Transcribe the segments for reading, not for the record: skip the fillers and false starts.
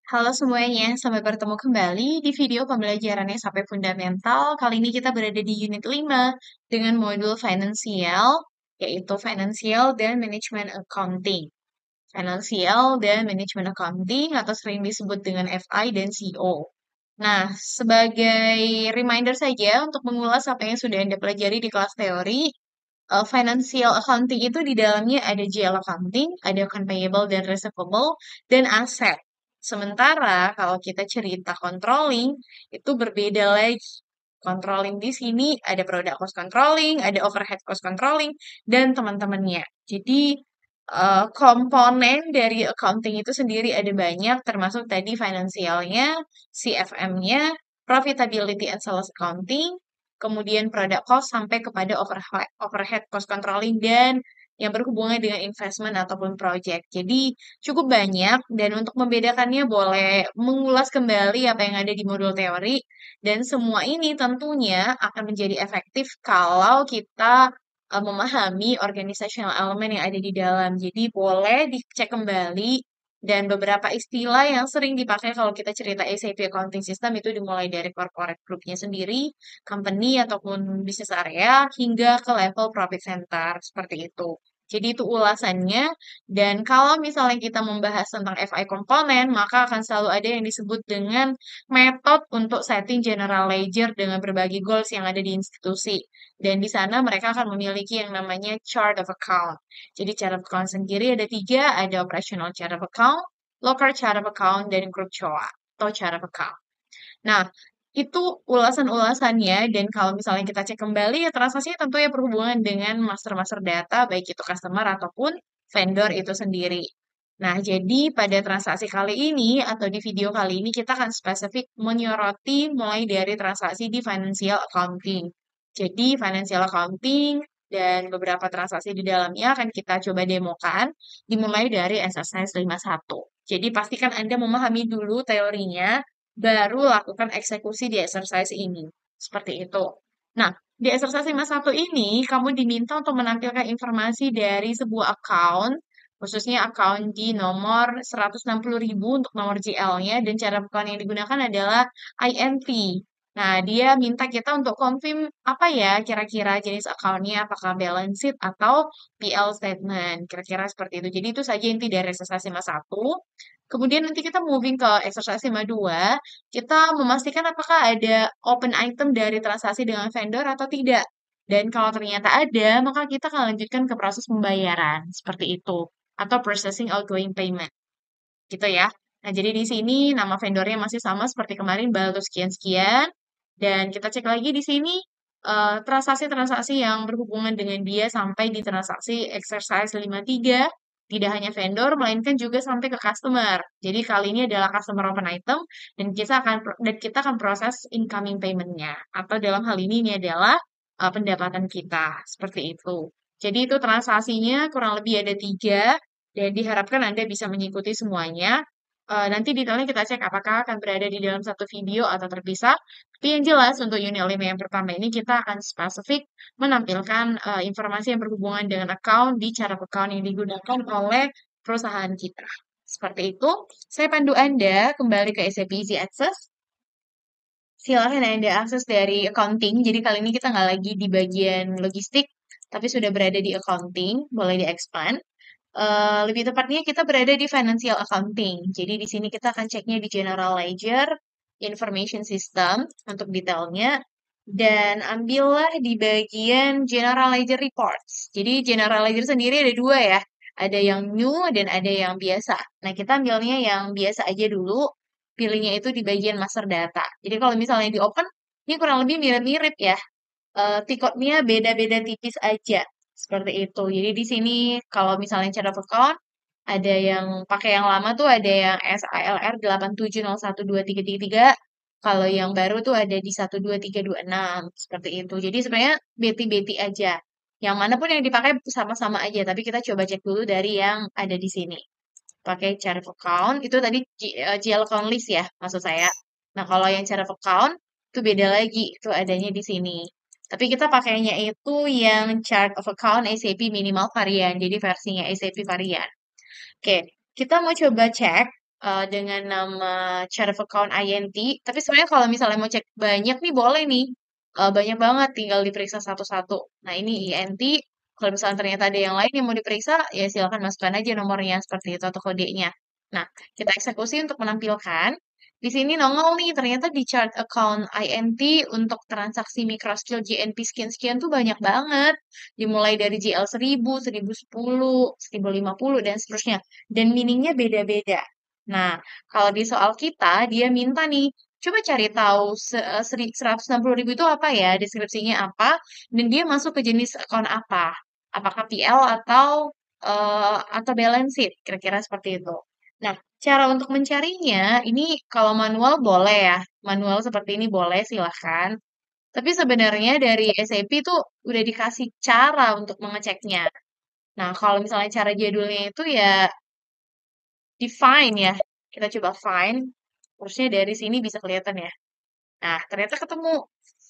Halo semuanya, sampai bertemu kembali di video pembelajaran sampai fundamental. Kali ini kita berada di unit 5 dengan modul finansial, yaitu Financial dan Management Accounting. Financial dan Management Accounting atau sering disebut dengan FI dan CO. Nah, sebagai reminder saja untuk mengulas apa yang sudah Anda pelajari di kelas teori, financial accounting itu di dalamnya ada GL accounting, ada account payable dan receivable, dan aset. Sementara kalau kita cerita controlling, itu berbeda lagi. Controlling di sini ada product cost controlling, ada overhead cost controlling, dan teman-temannya. Jadi, komponen dari accounting itu sendiri ada banyak, termasuk tadi finansialnya, CFM-nya, profitability and sales accounting, kemudian product cost sampai kepada overhead cost controlling dan yang berhubungan dengan investment ataupun project. Jadi cukup banyak dan untuk membedakannya boleh mengulas kembali apa yang ada di modul teori dan semua ini tentunya akan menjadi efektif kalau kita memahami organizational element yang ada di dalam. Jadi boleh dicek kembali dan beberapa istilah yang sering dipakai kalau kita cerita SAP Accounting System itu dimulai dari corporate group-nya sendiri, company ataupun bisnis area, hingga ke level profit center, seperti itu. Jadi itu ulasannya, dan kalau misalnya kita membahas tentang FI komponen, maka akan selalu ada yang disebut dengan metode untuk setting general ledger dengan berbagai goals yang ada di institusi. Dan di sana mereka akan memiliki yang namanya chart of account. Jadi chart of account sendiri ada tiga, ada operational chart of account, local chart of account, dan group COA atau chart of account. Nah, itu ulasan-ulasannya dan kalau misalnya kita cek kembali ya transaksinya tentunya berhubungan dengan master-master data baik itu customer ataupun vendor itu sendiri. Nah, jadi pada transaksi kali ini atau di video kali ini kita akan spesifik menyoroti mulai dari transaksi di financial accounting. Jadi, financial accounting dan beberapa transaksi di dalamnya akan kita coba demokan dimulai dari exercise 51. Jadi, pastikan Anda memahami dulu teorinya baru lakukan eksekusi di exercise ini. Seperti itu. Nah, di exercise 51 ini, kamu diminta untuk menampilkan informasi dari sebuah account, khususnya account di nomor 160.000 untuk nomor GL-nya, dan cara account yang digunakan adalah INT. Nah, dia minta kita untuk confirm apa ya kira-kira jenis account-nya, apakah balance sheet atau PL statement. Kira-kira seperti itu. Jadi itu saja inti dari exercise 51. Kemudian nanti kita moving ke exercise 52, kita memastikan apakah ada open item dari transaksi dengan vendor atau tidak. Dan kalau ternyata ada, maka kita akan lanjutkan ke proses pembayaran, seperti itu. Atau processing outgoing payment, gitu ya. Nah, jadi di sini nama vendornya masih sama seperti kemarin, Balto sekian-sekian. Dan kita cek lagi di sini transaksi-transaksi yang berhubungan dengan dia sampai di transaksi exercise 53, tidak hanya vendor, melainkan juga sampai ke customer. Jadi kali ini adalah customer open item, dan kita akan proses incoming payment-nya. Atau dalam hal ini adalah pendapatan kita, seperti itu. Jadi itu transaksinya kurang lebih ada tiga, dan diharapkan Anda bisa mengikuti semuanya. Nanti detailnya kita cek apakah akan berada di dalam satu video atau terpisah. Tapi yang jelas untuk unit 5 yang pertama ini kita akan spesifik menampilkan informasi yang berhubungan dengan account di cara account yang digunakan oleh perusahaan kita. Seperti itu. Saya pandu Anda kembali ke SAP Easy Access. Silahkan Anda akses dari accounting. Jadi kali ini kita nggak lagi di bagian logistik, tapi sudah berada di accounting. Boleh di-expand. Lebih tepatnya kita berada di financial accounting. Jadi di sini kita akan ceknya di general ledger, information system untuk detailnya, dan ambillah di bagian general ledger reports. Jadi general ledger sendiri ada dua ya, ada yang new dan ada yang biasa. Nah kita ambilnya yang biasa aja dulu, pilihnya itu di bagian master data. Jadi kalau misalnya di open, ini kurang lebih mirip-mirip ya, tiketnya beda-beda tipis aja. Seperti itu. Jadi di sini kalau misalnya chart of account, ada yang pakai yang lama tuh ada yang SALR 87012333. Kalau yang baru tuh ada di 12326. Seperti itu. Jadi sebenarnya beti-beti aja. Yang manapun yang dipakai sama-sama aja. Tapi kita coba cek dulu dari yang ada di sini. Pakai chart of account, itu tadi GL account list ya, maksud saya. Nah, kalau yang chart of account, itu beda lagi. Itu adanya di sini. Tapi kita pakainya itu yang chart of account SAP minimal varian. Jadi versinya SAP varian. Oke, kita mau coba cek dengan nama chart of account INT. Tapi sebenarnya kalau misalnya mau cek banyak nih boleh nih. Banyak banget, tinggal diperiksa satu-satu. Nah ini INT, kalau misalnya ternyata ada yang lain yang mau diperiksa, ya silakan masukkan aja nomornya seperti itu atau kodenya. Nah, kita eksekusi untuk menampilkan. Di sini nongol nih, ternyata di chart account INT untuk transaksi microskill GNP sekian-sekian tuh banyak banget. Dimulai dari GL 1000, 1010, 1050, dan seterusnya. Dan meaningnya beda-beda. Nah, kalau di soal kita, dia minta nih, coba cari tahu 160.000 itu apa ya, deskripsinya apa, dan dia masuk ke jenis account apa. Apakah PL atau balance sheet, kira-kira seperti itu. Nah, cara untuk mencarinya, ini kalau manual boleh ya, manual seperti ini boleh, silahkan. Tapi sebenarnya dari SAP itu udah dikasih cara untuk mengeceknya. Nah, kalau misalnya cara jadulnya itu ya define ya. Kita coba find. Harusnya dari sini bisa kelihatan ya. Nah, ternyata ketemu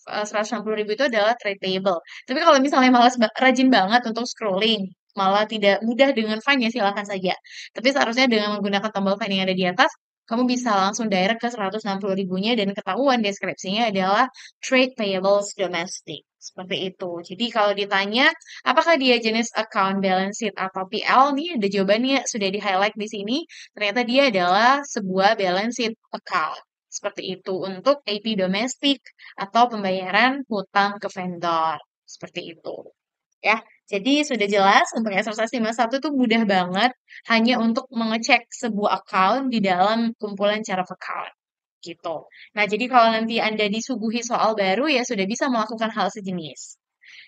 160.000 itu adalah trade table. Tapi kalau misalnya rajin banget untuk scrolling, malah tidak mudah dengan find ya silakan saja. Tapi seharusnya dengan menggunakan tombol find yang ada di atas, kamu bisa langsung direct ke 160.000-nya dan ketahuan deskripsinya adalah trade payables domestic. Seperti itu. Jadi kalau ditanya, apakah dia jenis account balance sheet atau PL, nih ada jawabannya sudah di-highlight di sini. Ternyata dia adalah sebuah balance sheet account. Seperti itu untuk AP domestik atau pembayaran hutang ke vendor. Seperti itu. Ya, jadi sudah jelas untuk exercise 51 itu mudah banget hanya untuk mengecek sebuah account di dalam kumpulan chart of account. Gitu. Nah, jadi kalau nanti Anda disuguhi soal baru ya sudah bisa melakukan hal sejenis.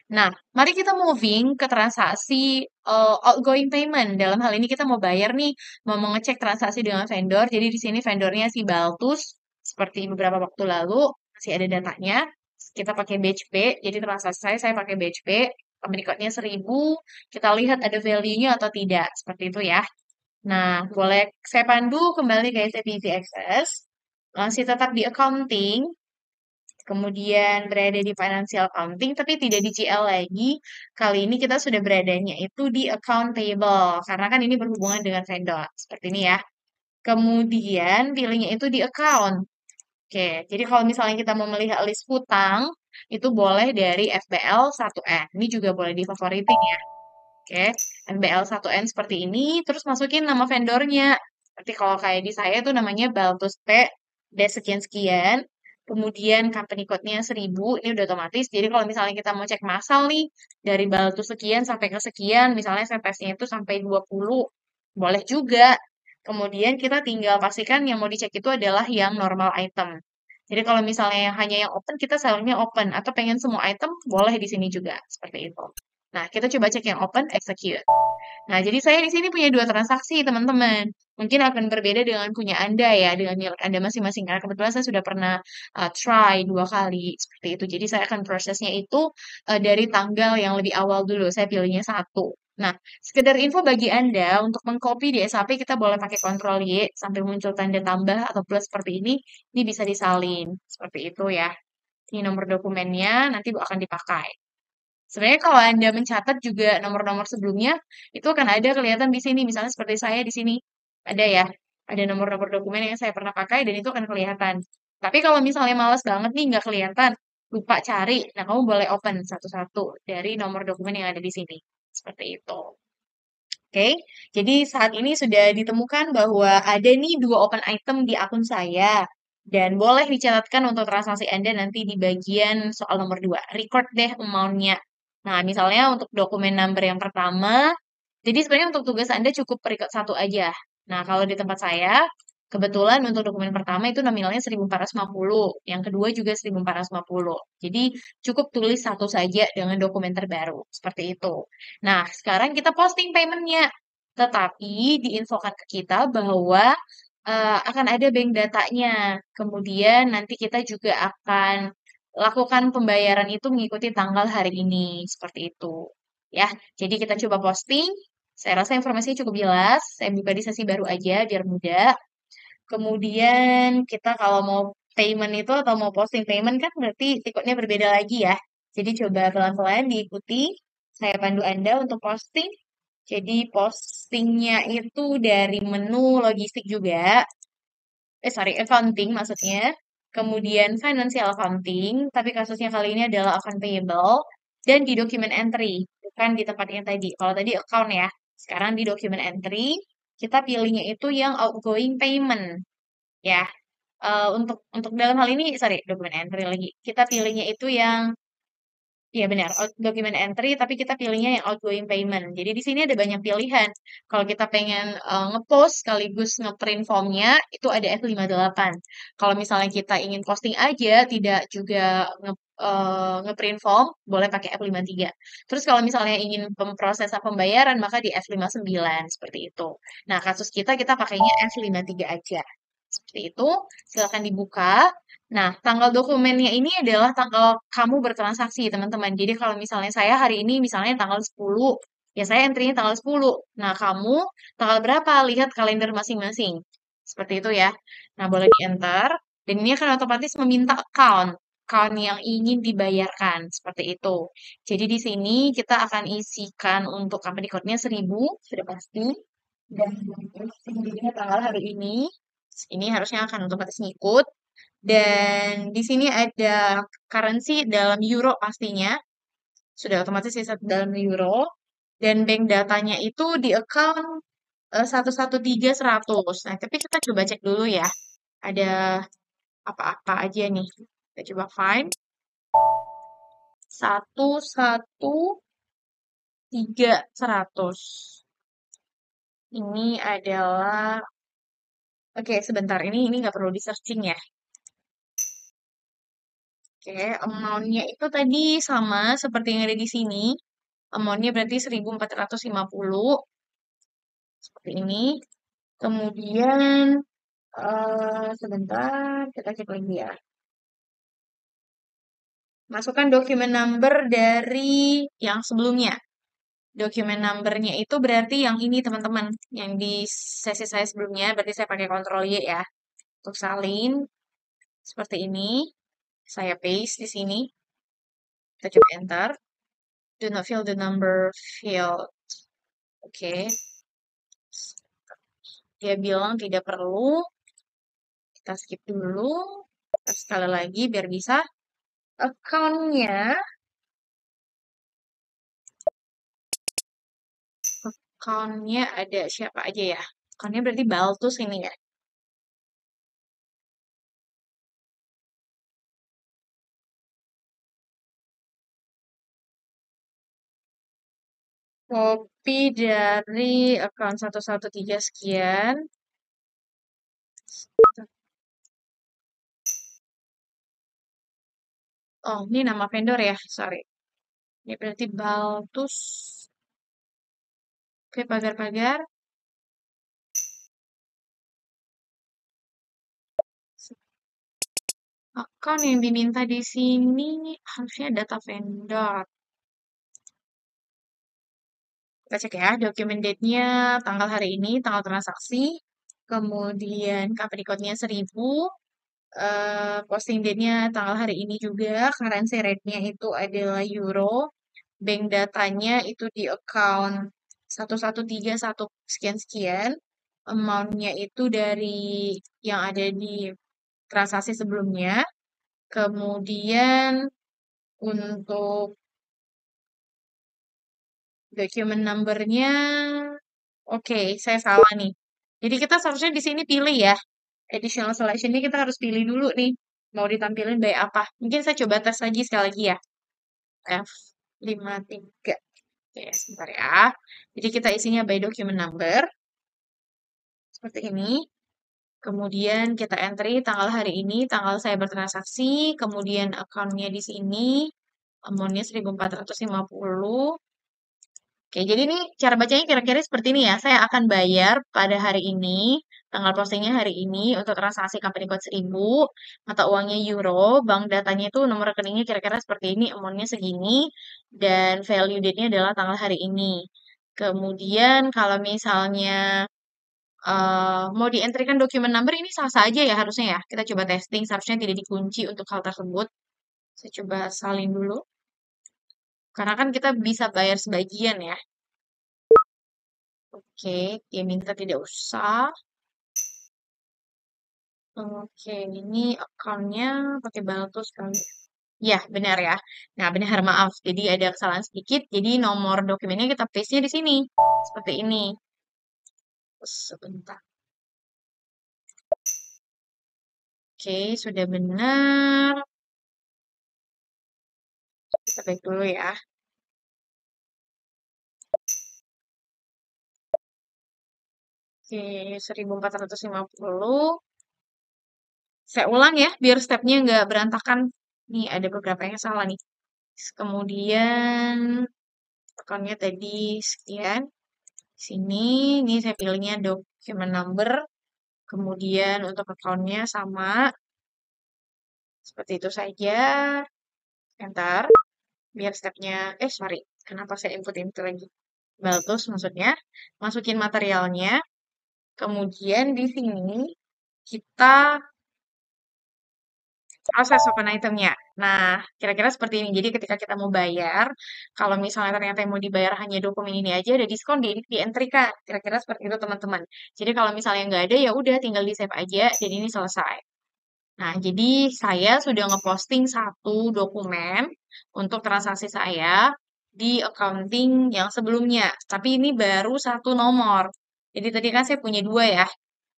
Nah, mari kita moving ke transaksi outgoing payment. Dalam hal ini kita mau bayar nih, mau mengecek transaksi dengan vendor. Jadi di sini vendornya si Baltus, seperti beberapa waktu lalu, masih ada datanya. Kita pakai batch P, jadi transaksi saya pakai batch P, company code-nya 1000, kita lihat ada value-nya atau tidak, seperti itu ya. Nah, boleh saya pandu kembali ke SAP Easy Access, masih tetap di accounting, kemudian berada di financial accounting, tapi tidak di GL lagi. Kali ini kita sudah beradanya itu di account payable, karena kan ini berhubungan dengan vendor. Seperti ini ya. Kemudian pilihnya itu di account. Oke, jadi kalau misalnya kita mau melihat list hutang, itu boleh dari FBL 1N. Ini juga boleh difavoritin ya. Oke, FBL 1N seperti ini, terus masukin nama vendornya. Seperti kalau kayak di saya itu namanya Baltus P, D sekian-sekian, kemudian company code-nya 1000, ini udah otomatis. Jadi kalau misalnya kita mau cek massal nih, dari Baltus sekian sampai ke sekian, misalnya CPS-nya itu sampai 20, boleh juga. Kemudian kita tinggal pastikan yang mau dicek itu adalah yang normal item. Jadi kalau misalnya hanya yang open, kita selangnya open. Atau pengen semua item, boleh di sini juga. Seperti itu. Nah, kita coba cek yang open, execute. Nah, jadi saya di sini punya dua transaksi, teman-teman. Mungkin akan berbeda dengan punya Anda ya, dengan milik Anda masing-masing. Karena kebetulan saya sudah pernah try 2 kali seperti itu. Jadi saya akan prosesnya itu dari tanggal yang lebih awal dulu. Saya pilihnya 1. Nah, sekedar info bagi Anda, untuk mengcopy di SAP kita boleh pakai Ctrl Y sampai muncul tanda tambah atau plus seperti ini. Ini bisa disalin. Seperti itu ya. Ini nomor dokumennya nanti akan dipakai. Sebenarnya kalau Anda mencatat juga nomor-nomor sebelumnya, itu akan ada kelihatan di sini. Misalnya seperti saya di sini, ada ya, ada nomor-nomor dokumen yang saya pernah pakai dan itu akan kelihatan. Tapi kalau misalnya males banget nih, nggak kelihatan, lupa cari, nah kamu boleh open satu-satu dari nomor dokumen yang ada di sini. Seperti itu. Oke, jadi saat ini sudah ditemukan bahwa ada nih 2 open item di akun saya. Dan boleh dicatatkan untuk transaksi Anda nanti di bagian soal nomor 2. Record deh amount-nya. Nah, misalnya untuk dokumen number yang pertama, jadi sebenarnya untuk tugas Anda cukup record 1 aja. Nah, kalau di tempat saya, kebetulan untuk dokumen pertama itu nominalnya 1.450, yang kedua juga 1.450. Jadi cukup tulis satu saja dengan dokumen terbaru, seperti itu. Nah, sekarang kita posting payment-nya. Tetapi diinfokan ke kita bahwa akan ada bank datanya. Kemudian nanti kita juga akan lakukan pembayaran itu mengikuti tanggal hari ini. Seperti itu. Ya, jadi kita coba posting. Saya rasa informasinya cukup jelas. Saya buka di sesi baru aja biar mudah. Kemudian kita kalau mau payment itu atau mau posting payment kan berarti tiketnya berbeda lagi ya. Jadi coba pelan-pelan diikuti. Saya pandu Anda untuk posting. Jadi postingnya itu dari menu logistik juga, sorry, accounting maksudnya. Kemudian financial accounting, tapi kasusnya kali ini adalah account payable. Dan di document entry, bukan di tempat yang tadi. Kalau tadi account ya, sekarang di document entry, kita pilihnya itu yang outgoing payment. Ya, untuk dalam hal ini, sorry, document entry lagi. Kita pilihnya itu yang iya benar, document entry, tapi kita pilihnya yang outgoing payment. Jadi di sini ada banyak pilihan. Kalau kita pengen ngepost sekaligus ngeprint formnya, itu ada F58. Kalau misalnya kita ingin posting aja, tidak juga ngeprint form, boleh pakai F53. Terus kalau misalnya ingin pemrosesan pembayaran, maka di F59, seperti itu. Nah, kasus kita pakainya F53 aja. Seperti itu, silakan dibuka. Nah, tanggal dokumennya ini adalah tanggal kamu bertransaksi, teman-teman. Jadi kalau misalnya saya hari ini misalnya tanggal 10, ya saya entry-nya tanggal 10. Nah, kamu tanggal berapa? Lihat kalender masing-masing. Seperti itu ya. Nah, boleh di-enter. Dan ini akan otomatis meminta account yang ingin dibayarkan. Seperti itu. Jadi di sini kita akan isikan untuk company code-nya 1000, sudah pasti. Dan ini tanggal hari ini harusnya akan otomatis ngikut. Dan di sini ada currency dalam euro pastinya. Sudah otomatis bisa dalam euro. Dan bank datanya itu di account 113.100. Nah, tapi kita coba cek dulu ya. Ada apa-apa aja nih. Kita coba find. 113.100. Ini adalah, oke sebentar, ini nggak perlu di searching ya. Oke, amount-nya itu tadi sama seperti yang ada di sini. Amount-nya berarti 1.450. Seperti ini. Kemudian, sebentar, kita cek lagi ya. Masukkan dokumen number dari yang sebelumnya. Dokumen number-nya itu berarti yang ini, teman-teman. Yang di sesi saya sebelumnya, berarti saya pakai Ctrl Y ya. Untuk salin, seperti ini. Saya paste di sini. Kita coba enter. Do not fill the number field. Oke. Dia bilang tidak perlu. Kita skip dulu. Terus sekali lagi biar bisa. Account-nya, account-nya ada siapa aja ya? Account-nya berarti Baltus ini ya. Copy dari account 113 sekian. Oh, ini nama vendor ya, sorry. Ini berarti Baltus. Oke, pagar-pagar. Account yang diminta di sini harusnya data vendor. Kita cek ya, dokumen date-nya tanggal hari ini, tanggal transaksi. Kemudian company code-nya 1000. Posting date-nya tanggal hari ini juga. Currency rate-nya itu adalah euro. Bank datanya itu di account 1131 sekian-sekian. Amount-nya itu dari yang ada di transaksi sebelumnya. Kemudian untuk document number-nya, oke, saya salah nih. Jadi kita seharusnya di sini pilih ya. Additional selection ini kita harus pilih dulu nih. Mau ditampilin by apa. Mungkin saya coba tes lagi sekali lagi ya. F53. Oke, sebentar ya. Jadi kita isinya by document number. Seperti ini. Kemudian kita entry tanggal hari ini, tanggal saya bertransaksi. Kemudian account-nya di sini. Amount-nya 1.450. Oke, jadi ini cara bacanya kira-kira seperti ini ya. Saya akan bayar pada hari ini, tanggal postingnya hari ini untuk transaksi company code 1000, mata uangnya euro, bank datanya itu nomor rekeningnya kira-kira seperti ini, amount-nya segini, dan value date-nya adalah tanggal hari ini. Kemudian kalau misalnya mau di-entry-kan dokumen number ini sah-sah aja ya harusnya ya. Kita coba testing, seharusnya tidak dikunci untuk hal tersebut. Saya coba salin dulu. Karena kan kita bisa bayar sebagian ya. Oke, dia minta tidak usah. Oke, ini akunnya pakai Baltus kali. Ya, benar ya. Nah, benar, maaf. Jadi ada kesalahan sedikit. Jadi nomor dokumennya kita paste-nya di sini. Seperti ini. Sebentar. Oke, sudah benar. Kita back dulu ya. Oke, 1450. Saya ulang ya, biar stepnya nggak berantakan. Nih, ada beberapa yang salah nih. Kemudian, akunnya tadi sekian. Sini, ini saya pilihnya document number. Kemudian untuk akunnya sama. Seperti itu saja. Enter. Biar stepnya, sorry. Kenapa saya input itu lagi? Baltus maksudnya. Masukin materialnya. Kemudian di sini kita proses open itemnya. Nah, kira-kira seperti ini. Jadi ketika kita mau bayar, kalau misalnya ternyata yang mau dibayar hanya dokumen ini aja, ada diskon di entry kan. Kira-kira seperti itu teman-teman. Jadi kalau misalnya nggak ada, ya udah tinggal di save aja dan ini selesai. Nah, jadi saya sudah ngeposting satu dokumen untuk transaksi saya di accounting yang sebelumnya. Tapi ini baru satu nomor. Jadi tadi kan saya punya dua ya.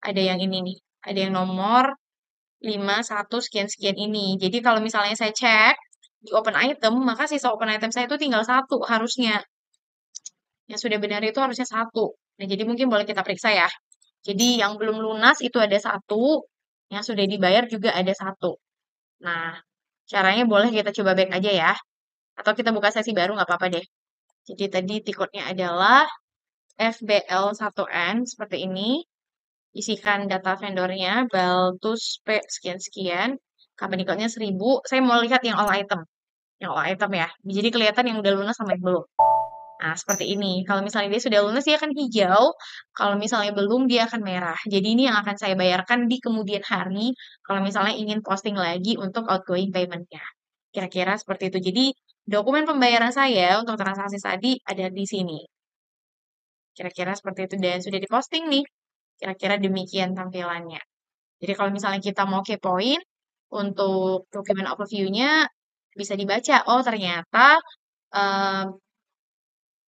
Ada yang ini nih. Ada yang nomor 51 sekian-sekian ini. Jadi kalau misalnya saya cek di open item, maka sisa open item saya itu tinggal satu harusnya. Yang sudah benar itu harusnya satu. Nah, jadi mungkin boleh kita periksa ya. Jadi yang belum lunas itu ada satu, yang sudah dibayar juga ada satu. Nah, caranya boleh kita coba back aja ya. Atau kita buka sesi baru nggak apa-apa deh. Jadi tadi tiketnya adalah FBL1N seperti ini. Isikan data vendornya, Baltus P sekian-sekian. Company code-nya 1000. Saya mau lihat yang all item. Yang all item ya. Jadi kelihatan yang udah lunas sama yang belum. Nah, seperti ini. Kalau misalnya dia sudah lunas, dia akan hijau. Kalau misalnya belum, dia akan merah. Jadi ini yang akan saya bayarkan di kemudian hari. Kalau misalnya ingin posting lagi untuk outgoing payment-nya. Kira-kira seperti itu. Jadi dokumen pembayaran saya untuk transaksi tadi ada di sini. Kira-kira seperti itu. Dan sudah diposting nih. Kira-kira demikian tampilannya. Jadi kalau misalnya kita mau kepoin untuk dokumen overview-nya bisa dibaca. Oh, ternyata em,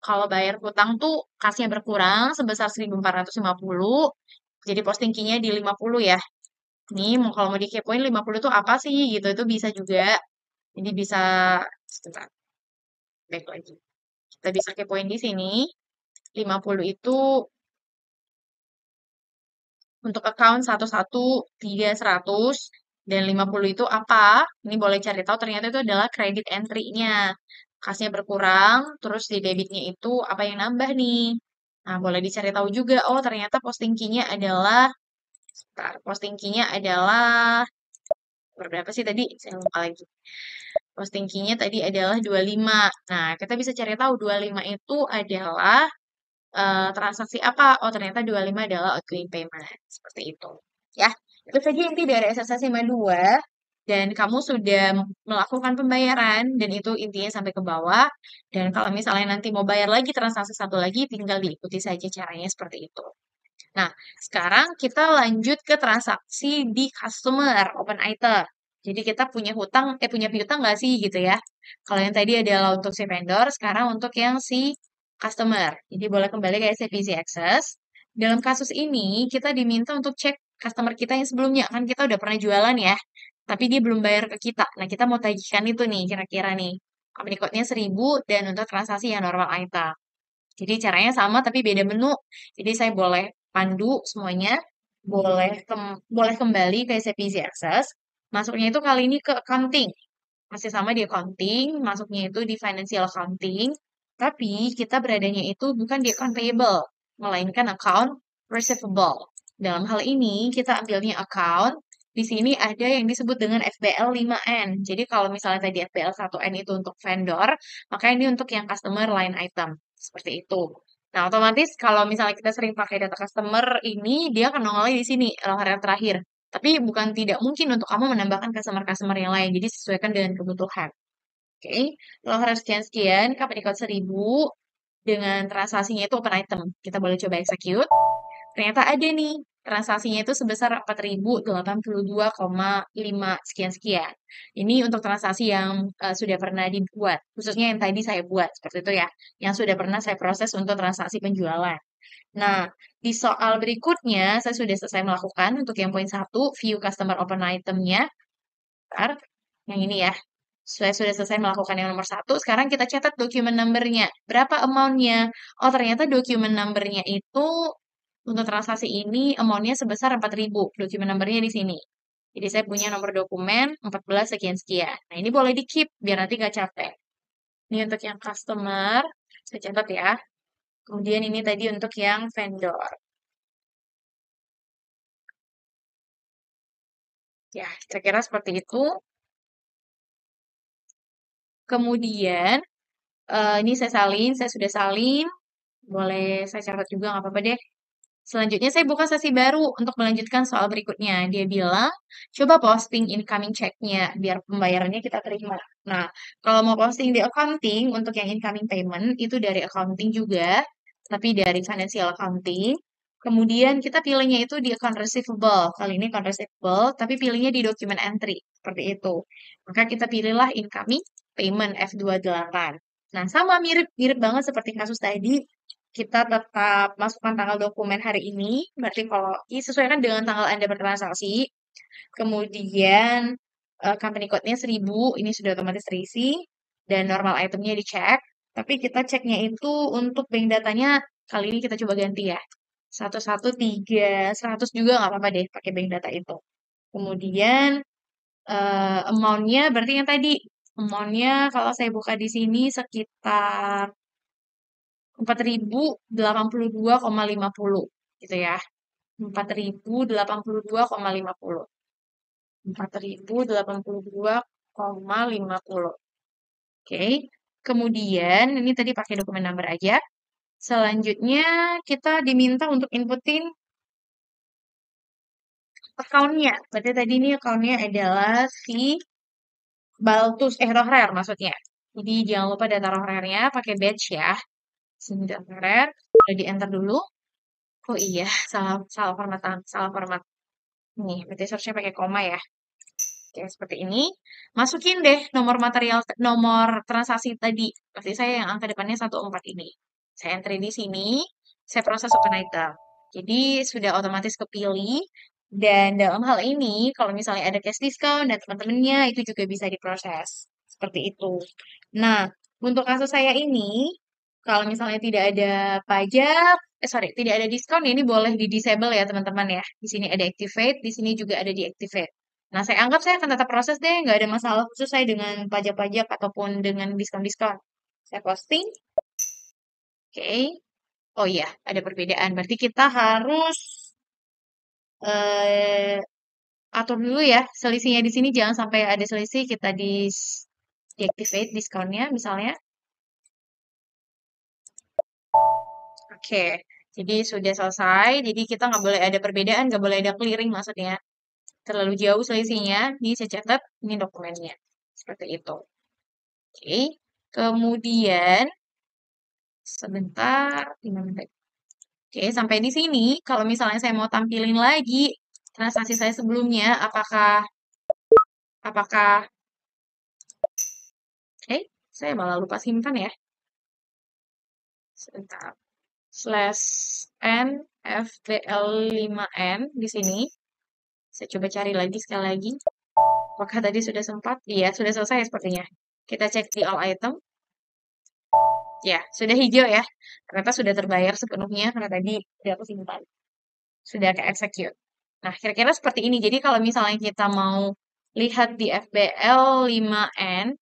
kalau bayar hutang tuh kasnya berkurang sebesar 1450. Jadi posting key-nya di 50 ya. Nih, kalau mau dikepoin 50 itu apa sih gitu. Itu bisa juga. Jadi bisa sebentar, back lagi. Kita bisa kepoin di sini. 50 itu untuk account 11300 dan 50 itu apa? Ini boleh cari tahu ternyata itu adalah credit entry-nya. Kasnya berkurang, terus di debitnya itu apa yang nambah nih? Nah, boleh dicari tahu juga. Oh, ternyata posting key-nya adalah posting key-nya adalah berapa sih tadi? Saya lupa lagi. Posting key-nya tadi adalah 25. Nah, kita bisa cari tahu 25 itu adalah transaksi apa? Oh, ternyata 25 adalah outgoing payment. Seperti itu. Ya, itu saja inti dari exercise 52. Dan kamu sudah melakukan pembayaran, dan itu intinya sampai ke bawah. Dan kalau misalnya nanti mau bayar lagi transaksi satu lagi, tinggal diikuti saja caranya seperti itu. Nah, sekarang kita lanjut ke transaksi di customer open item. Jadi kita punya hutang, punya piutang nggak sih gitu ya. Kalau yang tadi adalah untuk si vendor, sekarang untuk yang si customer. Jadi boleh kembali ke SAP Easy Access. Dalam kasus ini, kita diminta untuk cek customer kita yang sebelumnya. Kan kita udah pernah jualan ya, tapi dia belum bayar ke kita. Nah, kita mau tagihkan itu nih, kira-kira nih. Company code-nya 1000 dan untuk transaksi yang normal item. Jadi caranya sama tapi beda menu. Jadi saya boleh pandu semuanya, boleh kembali ke SAP Easy Access. Masuknya itu kali ini ke accounting. Masih sama di accounting, masuknya itu di financial accounting. Tapi kita beradanya itu bukan di account payable, melainkan account receivable. Dalam hal ini kita ambilnya account. Di sini ada yang disebut dengan FBL 5N. Jadi kalau misalnya tadi FBL 1N itu untuk vendor, maka ini untuk yang customer line item. Seperti itu. Nah, otomatis kalau misalnya kita sering pakai data customer ini, dia akan nongolnya di sini, lohar yang terakhir. Tapi bukan tidak mungkin untuk kamu menambahkan customer-customer yang lain. Jadi sesuaikan dengan kebutuhan. Oke, lohar sekian-sekian, company code 1000. dengan transaksinya itu open item. Kita boleh coba execute. Ternyata ada nih, transaksinya itu sebesar 4.082,5 sekian-sekian. Ini untuk transaksi yang sudah pernah dibuat, khususnya yang tadi saya buat, seperti itu ya, yang sudah pernah saya proses untuk transaksi penjualan. Nah, di soal berikutnya, saya sudah selesai melakukan untuk yang poin 1, view customer open item-nya. Bentar, yang ini ya. Saya sudah selesai melakukan yang nomor 1, sekarang kita catat dokumen number-nya. Berapa amount-nya? Oh, ternyata dokumen number-nya itu untuk transaksi ini amount-nya sebesar 4.000. Dokumen number-nya di sini. Jadi saya punya nomor dokumen 14 sekian-sekian. Nah, ini boleh di-keep biar nanti nggak capek. Ini untuk yang customer, saya catat ya. Kemudian ini tadi untuk yang vendor. Ya, kira-kira seperti itu. Kemudian, ini saya sudah salin. Boleh saya catat juga, nggak apa-apa deh. Selanjutnya saya buka sesi baru untuk melanjutkan soal berikutnya. Dia bilang, coba posting incoming check-nya biar pembayarannya kita terima. Nah, kalau mau posting di accounting untuk yang incoming payment itu dari accounting juga, tapi dari financial accounting. Kemudian kita pilihnya itu di account receivable. Kali ini account receivable, tapi pilihnya di document entry. Seperti itu. Maka kita pilihlah incoming payment F28. Nah, sama mirip-mirip banget seperti kasus tadi, kita tetap masukkan tanggal dokumen hari ini, berarti kalau sesuaikan dengan tanggal Anda bertransaksi, kemudian company code-nya 1000, ini sudah otomatis terisi, dan normal itemnya dicek, tapi kita ceknya itu untuk bank datanya, kali ini kita coba ganti ya, 113, 100 juga nggak apa-apa deh pakai bank data itu. Kemudian amount-nya berarti yang tadi, amount-nya kalau saya buka di sini sekitar 4.082,50 gitu ya. 4.082,50. 4.082,50. Oke. Kemudian ini tadi pakai dokumen number aja. Selanjutnya kita diminta untuk inputin account-nya. Berarti tadi ini account-nya adalah si Baltus, Rohrer maksudnya. Jadi jangan lupa data Rohrernya pakai batch ya. Sini data Rohrer, boleh di-enter dulu. Oh iya, salah salah formatan, salah format. Nih, berarti search-nya pakai koma ya. Oke, seperti ini. Masukin deh nomor material, nomor transaksi tadi. Pasti saya yang angka depannya 14 ini. Saya entry di sini, saya proses open item. Jadi sudah otomatis kepilih. Dan dalam hal ini, kalau misalnya ada cash discount dan teman-temannya, itu juga bisa diproses. Seperti itu. Nah, untuk kasus saya ini, kalau misalnya tidak ada pajak, tidak ada diskon, ini boleh di-disable ya teman-teman ya. Di sini ada activate, di sini juga ada deactivate. Nah, saya anggap saya akan tetap proses deh, nggak ada masalah khusus saya dengan pajak-pajak ataupun dengan diskon-diskon. Saya posting, oke. Oh iya, ada perbedaan. Berarti kita harus eh, atur dulu ya selisihnya di sini, jangan sampai ada selisih, kita deactivate diskonnya misalnya. Oke, jadi sudah selesai. Jadi kita nggak boleh ada perbedaan, nggak boleh ada clearing maksudnya. Terlalu jauh selisihnya, ini saya catat, ini dokumennya. Seperti itu. Oke, kemudian sebentar, 5 menit. Oke, sampai di sini, kalau misalnya saya mau tampilin lagi transaksi saya sebelumnya, apakah, saya malah lupa simpan ya. Sebentar. Slash n fbl5n di sini. Saya coba cari lagi sekali lagi. Apakah tadi sudah sempat? Iya, sudah selesai sepertinya. Kita cek di all item. Ya, sudah hijau ya. Ternyata sudah terbayar sepenuhnya karena tadi udah aku simpan. Sudah ke execute. Nah, kira-kira seperti ini. Jadi kalau misalnya kita mau lihat di FBL5N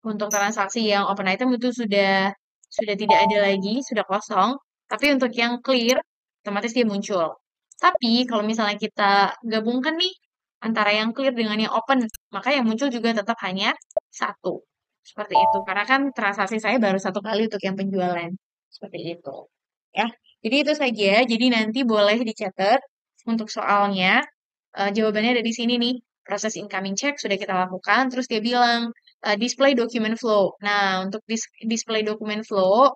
untuk transaksi yang open item itu sudah tidak ada lagi, sudah kosong. Tapi untuk yang clear, otomatis dia muncul. Tapi kalau misalnya kita gabungkan nih antara yang clear dengan yang open, maka yang muncul juga tetap hanya satu. Seperti itu. Karena kan transaksi saya baru satu kali untuk yang penjualan. Seperti itu. Ya. Jadi itu saja. Jadi nanti boleh dicatat untuk soalnya. Jawabannya ada di sini nih. Proses incoming check sudah kita lakukan. Terus dia bilang display document flow. Nah, untuk display document flow,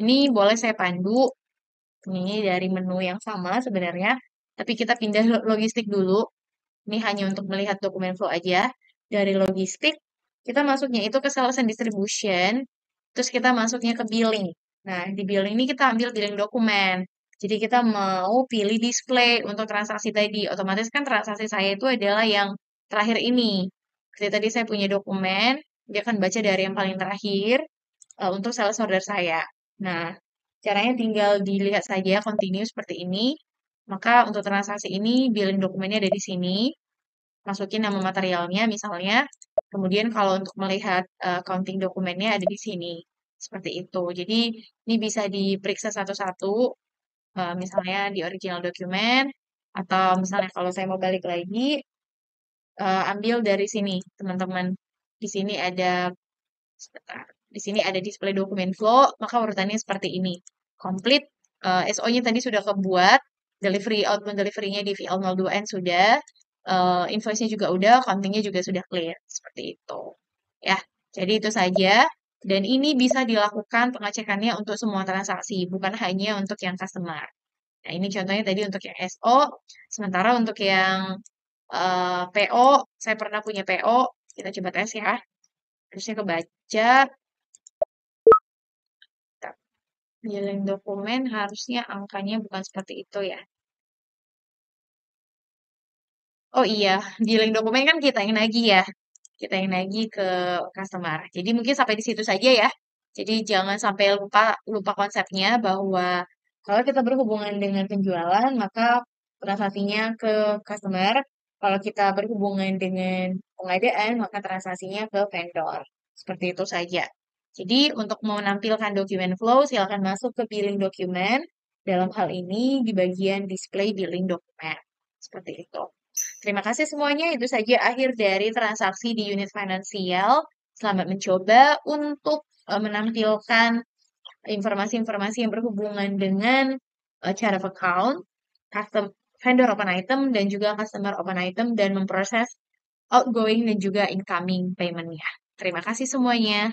Ini boleh saya pandu. Ini dari menu yang sama sebenarnya, tapi kita pindah logistik dulu. Ini hanya untuk melihat dokumen flow aja. Dari logistik, kita masuknya itu ke sales and distribution, terus kita masuknya ke billing. Nah, di billing ini kita ambil billing dokumen. Jadi kita mau pilih display untuk transaksi tadi. Otomatis kan transaksi saya itu adalah yang terakhir ini. Jadi tadi saya punya dokumen, dia akan baca dari yang paling terakhir untuk sales order saya. Nah, caranya tinggal dilihat saja continue seperti ini. Maka untuk transaksi ini billing dokumennya ada di sini. Masukin nama materialnya misalnya. Kemudian kalau untuk melihat counting dokumennya ada di sini. Seperti itu. Jadi ini bisa diperiksa satu-satu. Misalnya di original dokumen. Atau misalnya kalau saya mau balik lagi, ambil dari sini, teman-teman. Di sini ada sebentar. Di sini ada display dokumen flow, maka urutannya seperti ini. Complete, SO-nya tadi sudah kebuat, delivery outbound delivery-nya di VL02N sudah, invoice-nya juga udah, counting-nya juga sudah clear. Seperti itu. Ya, jadi itu saja. Dan ini bisa dilakukan pengecekannya untuk semua transaksi, bukan hanya untuk yang customer. Nah, ini contohnya tadi untuk yang SO, sementara untuk yang PO, saya pernah punya PO, kita coba tes ya. Harusnya kebaca. Billing dokumen harusnya angkanya bukan seperti itu ya. Oh iya, billing dokumen kan kita yang nagih ya. Kita yang nagih ke customer. Jadi mungkin sampai di situ saja ya. Jadi jangan sampai lupa lupa konsepnya bahwa kalau kita berhubungan dengan penjualan, maka transaksinya ke customer. Kalau kita berhubungan dengan pengadaan, maka transaksinya ke vendor. Seperti itu saja. Jadi untuk menampilkan dokumen flow, silakan masuk ke billing dokumen. Dalam hal ini di bagian display billing dokumen. Seperti itu. Terima kasih semuanya. Itu saja akhir dari transaksi di unit finansial. Selamat mencoba untuk menampilkan informasi-informasi yang berhubungan dengan chart of account, custom vendor open item, dan juga customer open item, dan memproses outgoing dan juga incoming payment-nya. Terima kasih semuanya.